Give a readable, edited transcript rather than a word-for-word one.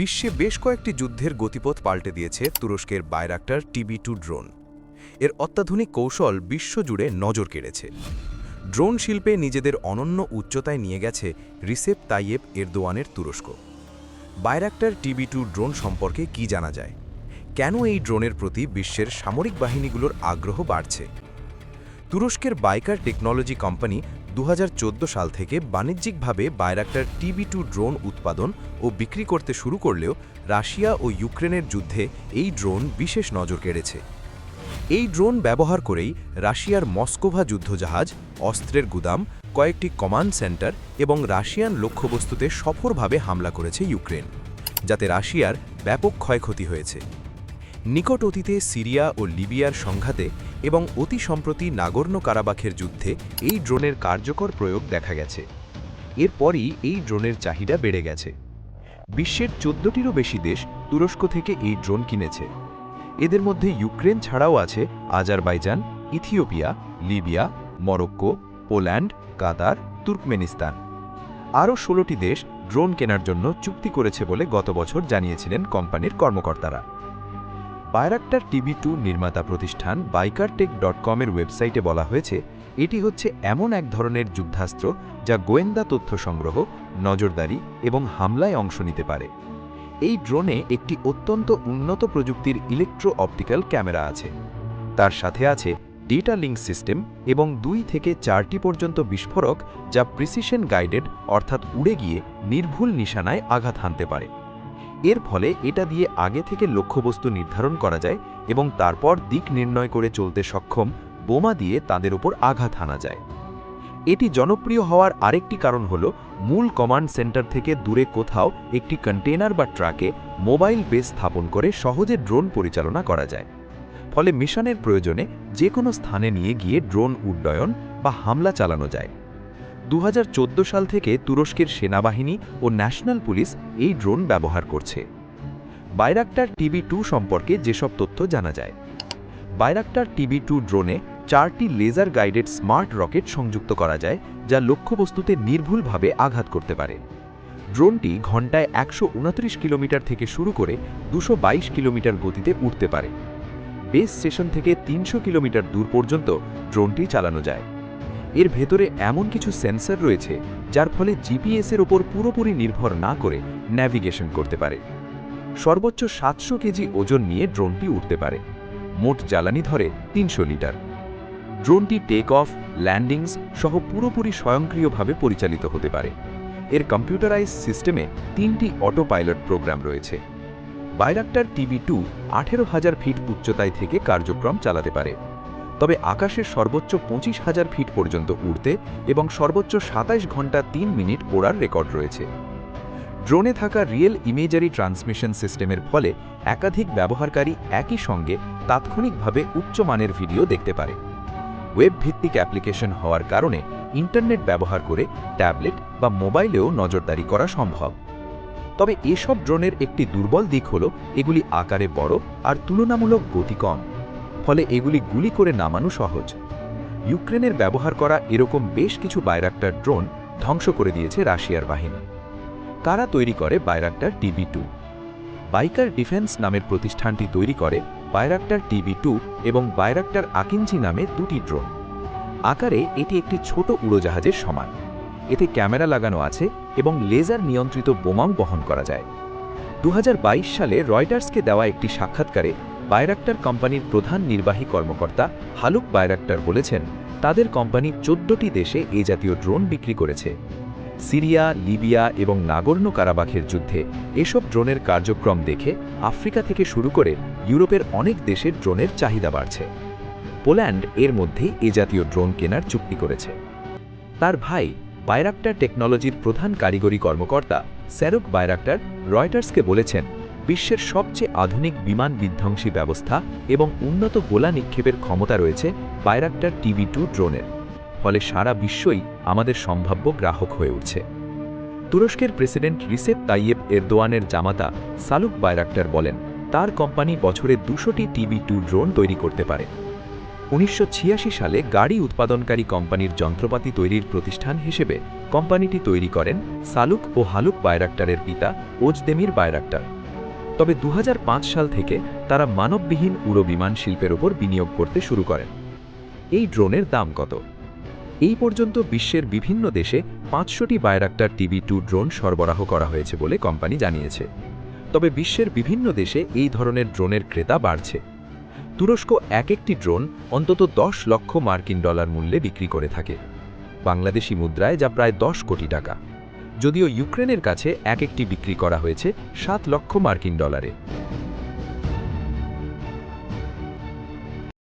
বিশ্বে বেশ কয়েকটি যুদ্ধের গতিপথ পাল্টে দিয়েছে তুরস্কের বাইরাক্টার TB2 ড্রোন। এর অত্যাধুনিক কৌশল বিশ্বজুড়ে নজর কেড়েছে। ড্রোন শিল্পে নিজেদের অনন্য উচ্চতায় নিয়ে গেছে রিসেপ তাইয়েপ এরদোয়ানের তুরস্ক। বাইরাক্টার TB2 ড্রোন সম্পর্কে কি জানা যায়? কেন এই ড্রোনের প্রতি বিশ্বের সামরিক বাহিনীগুলোর আগ্রহ বাড়ছে? তুরস্কের বাইকার টেকনোলজি কোম্পানি 2014 সাল থেকে বাণিজ্যিকভাবে বাইরাক্টার TB2 ড্রোন উৎপাদন ও বিক্রি করতে শুরু করলেও রাশিয়া ও ইউক্রেনের যুদ্ধে এই ড্রোন বিশেষ নজর কেড়েছে। এই ড্রোন ব্যবহার করেই রাশিয়ার মস্কোভা যুদ্ধজাহাজ, অস্ত্রের গুদাম, কয়েকটি কমান্ড সেন্টার এবং রাশিয়ান লক্ষ্যবস্তুতে সফলভাবে হামলা করেছে ইউক্রেন, যাতে রাশিয়ার ব্যাপক ক্ষয়ক্ষতি হয়েছে। নিকট অতীতে সিরিয়া ও লিবিয়ার সংঘাতে এবং অতি সম্প্রতি নাগর্নো কারাবাখের যুদ্ধে এই ড্রোনের কার্যকর প্রয়োগ দেখা গেছে। এরপরই এই ড্রোনের চাহিদা বেড়ে গেছে। বিশ্বের 14টিরও বেশি দেশ তুরস্ক থেকে এই ড্রোন কিনেছে। এদের মধ্যে ইউক্রেন ছাড়াও আছে Azerbaijan, Ethiopia, Libya, Morocco, Poland, Qatar, Turkmenistan. আরও 16টি দেশ ড্রোন কেনার জন্য চুক্তি করেছে বলে গত বছর জানিয়েছিলেন কোম্পানির কর্মকর্তারা। বাইরাক্টার TB2 নির্মাতা প্রতিষ্ঠান bikartech.com এর ওয়েবসাইটে বলা হয়েছে, এটি হচ্ছে এমন এক ধরনের যুদ্ধাস্ত্র যা গোয়েন্দা তথ্য সংগ্রহ, নজরদারি এবং হামলায় অংশ নিতে পারে। এই ড্রোনে একটি অত্যন্ত উন্নত প্রযুক্তির ইলেকট্রো অপটিক্যাল ক্যামেরা আছে। তার সাথে আছে ডেটা লিঙ্ক সিস্টেম এবং 2 থেকে 4টি পর্যন্ত বিস্ফোরক, যা প্রিসিশন গাইডেড অর্থাৎ উড়ে গিয়ে নির্ভুল নিশানায় আঘাত হানতে পারে। এর ফলে এটা দিয়ে আগে থেকে লক্ষ্যবস্তু নির্ধারণ করা যায় এবং তারপর দিক নির্ণয় করে চলতে সক্ষম বোমা দিয়ে তাদের উপর আঘাত হানা যায়। এটি জনপ্রিয় হওয়ার আরেকটি কারণ হল মূল কমান্ড সেন্টার থেকে দূরে কোথাও একটি কন্টেইনার বা ট্রাকে মোবাইল বেস স্থাপন করে সহজে ড্রোন পরিচালনা করা যায়। ফলে মিশনের প্রয়োজনে যে কোনো স্থানে নিয়ে গিয়ে ড্রোন উড্ডয়ন বা হামলা চালানো যায়। 2014 সাল থেকে তুরস্কের সেনাবাহিনী ও ন্যাশনাল পুলিশ এই ড্রোন ব্যবহার করছে। বাইরাক্টার TB2 সম্পর্কে যেসব তথ্য জানা যায়। বাইরাক্টার TB2 ড্রোনে 4টি লেজার গাইডেড স্মার্ট রকেট সংযুক্ত করা যায়, যা লক্ষ্যবস্তুতে নির্ভুলভাবে আঘাত করতে পারে। ড্রোনটি ঘন্টায় 129 কিলোমিটার থেকে শুরু করে 222 কিলোমিটার গতিতে উড়তে পারে। বেস স্টেশন থেকে 300 কিলোমিটার দূর পর্যন্ত ড্রোনটি চালানো যায়। এর ভেতরে এমন কিছু সেন্সর রয়েছে যার ফলে জিপিএস-এর ওপর পুরোপুরি নির্ভর না করে ন্যাভিগেশন করতে পারে। সর্বোচ্চ 700 কেজি ওজন নিয়ে ড্রোনটি উঠতে পারে। মোট জ্বালানি ধরে 300 লিটার। ড্রোনটি টেক অফ, ল্যান্ডিংস সহ পুরোপুরি স্বয়ংক্রিয়ভাবে পরিচালিত হতে পারে। এর কম্পিউটারাইজ সিস্টেমে 3টি অটো পাইলট প্রোগ্রাম রয়েছে। বাইরাক্টার TB2 18,000 ফিট উচ্চতায় থেকে কার্যক্রম চালাতে পারে, তবে আকাশের সর্বোচ্চ 25,000 ফিট পর্যন্ত উড়তে এবং সর্বোচ্চ 27 ঘন্টা 3 মিনিট ওড়ার রেকর্ড রয়েছে। ড্রোনে থাকা রিয়েল ইমেজারি ট্রান্সমিশন সিস্টেমের ফলে একাধিক ব্যবহারকারী একই সঙ্গে তাৎক্ষণিকভাবে উচ্চমানের ভিডিও দেখতে পারে। ওয়েব ভিত্তিক অ্যাপ্লিকেশন হওয়ার কারণে ইন্টারনেট ব্যবহার করে ট্যাবলেট বা মোবাইলেও নজরদারি করা সম্ভব। তবে এসব ড্রোনের একটি দুর্বল দিক হল এগুলি আকারে বড় আর তুলনামূলক গতি কম, ফলে এগুলি গুলি করে নামানো সহজ। ইউক্রেনের ব্যবহার করা এরকম বেশ কিছু বাইরাক্টার ড্রোন ধ্বংস করে দিয়েছে রাশিয়ার বাহিনী। কারা তৈরি করে বাইরাক্টার TB2? বাইকার ডিফেন্স নামের প্রতিষ্ঠানটি তৈরি করে বাইরাক্টার TB2 এবং বাইরাক্টার আকিঞ্চি নামে 2টি ড্রোন। আকারে এটি একটি ছোট উড়োজাহাজের সমান। এতে ক্যামেরা লাগানো আছে এবং লেজার নিয়ন্ত্রিত বোমাও বহন করা যায়। 2022 সালে রয়টার্সকে দেওয়া একটি সাক্ষাৎকারে বাইরাক্টার কোম্পানির প্রধান নির্বাহী কর্মকর্তা হালুক বাইরাক্টার বলেছেন, তাদের কোম্পানি 14টি দেশে এ জাতীয় ড্রোন বিক্রি করেছে। সিরিয়া, লিবিয়া এবং নাগর্নো কারাবাখের যুদ্ধে এসব ড্রোনের কার্যক্রম দেখে আফ্রিকা থেকে শুরু করে ইউরোপের অনেক দেশের ড্রোনের চাহিদা বাড়ছে। পোল্যান্ড এর মধ্যেই এ জাতীয় ড্রোন কেনার চুক্তি করেছে। তার ভাই বাইরাক্টার টেকনোলজির প্রধান কারিগরি কর্মকর্তা স্যারুক বাইরাক্টার রয়টার্সকে বলেছেন, বিশ্বের সবচেয়ে আধুনিক বিমান বিধ্বংসী ব্যবস্থা এবং উন্নত গোলা নিক্ষেপের ক্ষমতা রয়েছে বাইরাক্টার TB2 ড্রোনের। ফলে সারা বিশ্বই আমাদের সম্ভাব্য গ্রাহক হয়ে উঠছে। তুরস্কের প্রেসিডেন্ট রিসেপ তাইয়েপ এরদোয়ানের জামাতা সালুক বাইরাক্টার বলেন, তার কোম্পানি বছরে 200টি TB2 ড্রোন তৈরি করতে পারে। 1986 সালে গাড়ি উৎপাদনকারী কোম্পানির যন্ত্রপাতি তৈরির প্রতিষ্ঠান হিসেবে কোম্পানিটি তৈরি করেন সালুক ও হালুক বাইরাক্টারের পিতা ওজদেমির বাইরাক্টার। তবে 2005 সাল থেকে তারা মানববিহীন উড়ো বিমান শিল্পের ওপর বিনিয়োগ করতে শুরু করেন। এই ড্রোনের দাম কত? এই পর্যন্ত বিশ্বের বিভিন্ন দেশে 500টি বাইরাক্টার TB2 ড্রোন সরবরাহ করা হয়েছে বলে কোম্পানি জানিয়েছে। তবে বিশ্বের বিভিন্ন দেশে এই ধরনের ড্রোনের ক্রেতা বাড়ছে। তুরস্ক একটি ড্রোন অন্তত 10 লক্ষ মার্কিন ডলার মূল্যে বিক্রি করে থাকে, বাংলাদেশি মুদ্রায় যা প্রায় 10 কোটি টাকা। যদিও ইউক্রেনের কাছে একটি বিক্রি করা হয়েছে 7 লক্ষ মার্কিন ডলারে।